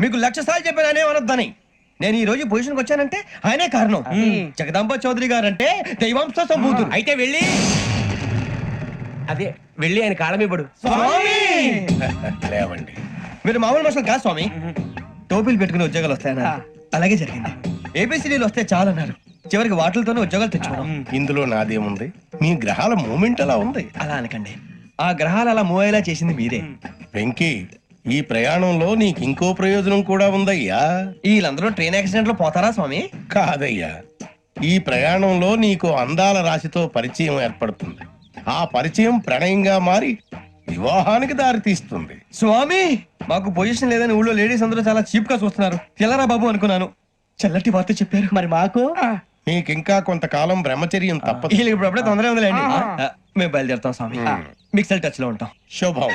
మీకు 1,00,000 సార్లు చెప్పాననే అనొద్దని. నేను ఈ రోజు పొజిషన్కి వచ్చానంటే ఆయనే కారణం. జగదాంబ చౌదరి గారు అంటే దైవాంశ సంభూతుడు. అయితే వెళ్ళి ఆయన కాళ్ళమివ్వడు. స్వామి లేవండి. మీరు మామూలు మనుషులు కాదు స్వామి. టోపీలు పెట్టుకుని ఉద్యోగాలు వస్తాయన్నారు, అలాగే జరిగింది. ఏబిసిడీలు వస్తే చాలన్నారు, చివరికి వాటిలతోనే ఉద్యోగాలు తెచ్చుకోవడం. ఇందులో నాదేముంది? మీ గ్రహాల మూమెంట్ అలా ఉంది. అలా అనకండి, ఆ గ్రహాలు అలా మూవ్ అయ్యేలా చేసింది మీరే. వెంకీ, ఈ ప్రయాణంలో నీకు ఇంకో ప్రయోజనం కూడా ఉందయ్యా. వీళ్ళందరూ ట్రైన్ యాక్సిడెంట్ లో పోతారా స్వామి? కాదయ్యా, ఈ ప్రయాణంలో నీకు అందాల రాశితో పరిచయం ఏర్పడుతుంది. ఆ పరిచయం ప్రణయంగా మారి వివాహానికి దారి తీస్తుంది. స్వామి, మాకు పొజిషన్ లేదని ఊళ్ళో లేడీస్ అందరూ చాలా చీప్ గా చూస్తున్నారు. తెల్లరా బాబు అనుకున్నాను, చల్లటి వార్త చెప్పారు. మరి మాకు నీకింకా కొంతకాలం బ్రహ్మచర్యం తప్పదు. వీళ్ళకి ఇప్పుడు అప్పుడే తొందరగా ఉందిలేండి. మేము బయలుదేరుతాం స్వామి, మిక్సెల్ టచ్ లో ఉంటాం. శుభం.